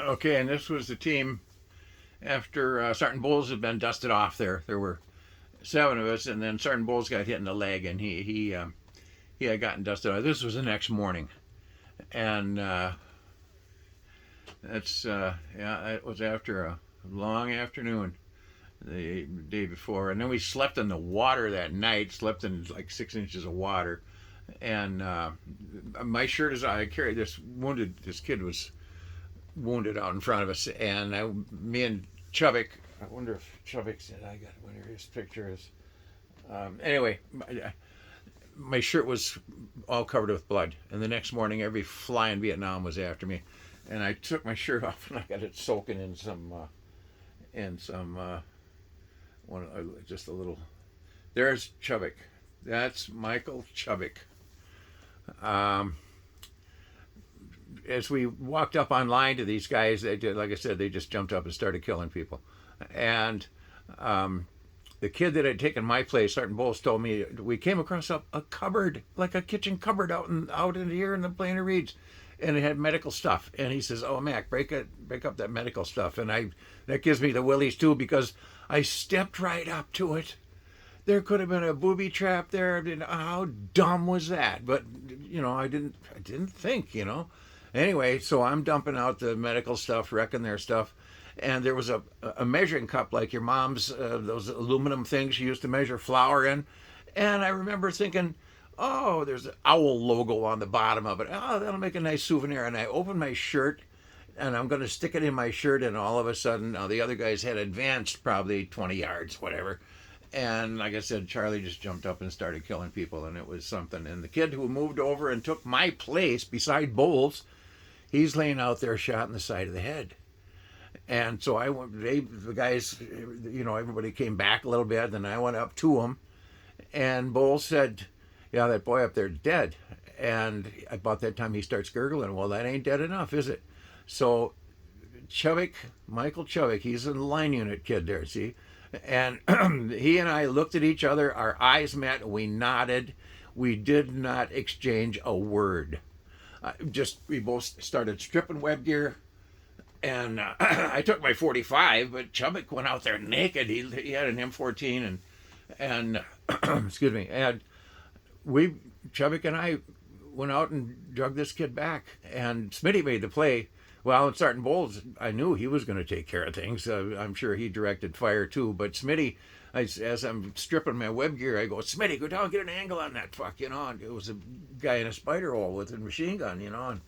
Okay, and this was the team after Sergeant Bowles had been dusted off there. There were seven of us, and then Sergeant Bowles got hit in the leg, and he had gotten dusted off. This was the next morning, and yeah, it was after a long afternoon the day before, and then we slept in the water that night. Slept in like 6 inches of water, and my shirt is I carried this wounded. This kid was wounded out in front of us, and me and Chubbuck. I wonder if Chubbuck said I got where his picture is. Anyway, my shirt was all covered with blood, and the next morning, every fly in Vietnam was after me, and I took my shirt off and I got it soaking in some one just a little. There's Chubbuck. That's Michael Chubbuck. Um, as we walked up on line to these guys, they did, like I said, they just jumped up and started killing people. And the kid that had taken my place, Sergeant Bowles, told me we came across a cupboard, like a kitchen cupboard out in here in the Plain of Reeds, and it had medical stuff. And he says, "Oh, Mac, break up that medical stuff." And that gives me the willies too, because I stepped right up to it. There could have been a booby trap there. How dumb was that? But I didn't think. Anyway, so I'm dumping out the medical stuff, wrecking their stuff, and there was a measuring cup like your mom's, those aluminum things you used to measure flour in, and I remember thinking, oh, there's an owl logo on the bottom of it. Oh, that'll make a nice souvenir. And I opened my shirt, and I'm going to stick it in my shirt, and all of a sudden, the other guys had advanced probably 20 yards, whatever. And like I said, Charlie just jumped up and started killing people, and it was something. And the kid who moved over and took my place beside Bowles, he's laying out there shot in the side of the head. And so the guys, everybody came back a little bit, and I went up to him, and Bowles said, "Yeah, that boy up there's dead." And about that time he starts gurgling. Well, that ain't dead enough, is it? So Chubbuck, Michael Chubbuck, he's a line unit kid there, see? And he and I looked at each other, our eyes met, we nodded. We did not exchange a word. We both started stripping web gear, and I took my 45, but Chubbuck went out there naked. He had an M14, and excuse me, and Chubbuck and I went out and drug this kid back, and Smitty made the play. Well, and Sergeant Bowles, I knew he was going to take care of things. I'm sure he directed fire too. But Smitty, as I'm stripping my web gear, I go, "Smitty, go down, get an angle on that fuck," And it was a guy in a spider hole with a machine gun,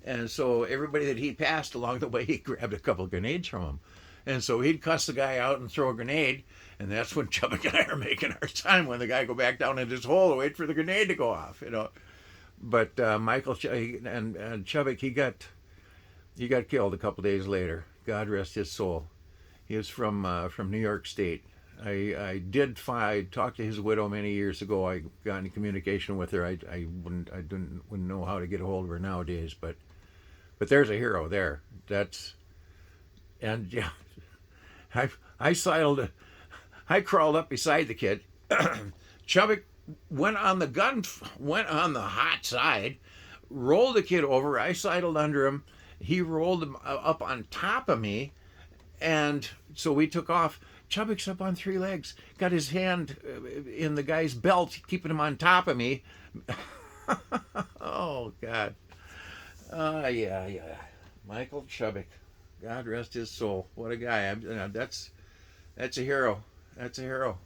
and so everybody that he passed along the way, he grabbed a couple of grenades from him. And so he'd cuss the guy out and throw a grenade, and that's when Chubbuck and I are making our time, when the guy go back down in his hole to wait for the grenade to go off, But Michael and Chubbuck, he got killed a couple days later. God rest his soul. He was from New York State. I talked to his widow many years ago. I got in communication with her. I wouldn't know how to get a hold of her nowadays, but there's a hero there. And yeah, I I sidled, I crawled up beside the kid. Chubbuck went on the hot side, rolled the kid over. I sidled under him. He rolled him up on top of me, and so we took off. Chubbuck's up on three legs, got his hand in the guy's belt, keeping him on top of me. Oh God. Yeah. Michael Chubbuck, God rest his soul. What a guy. That's a hero. That's a hero.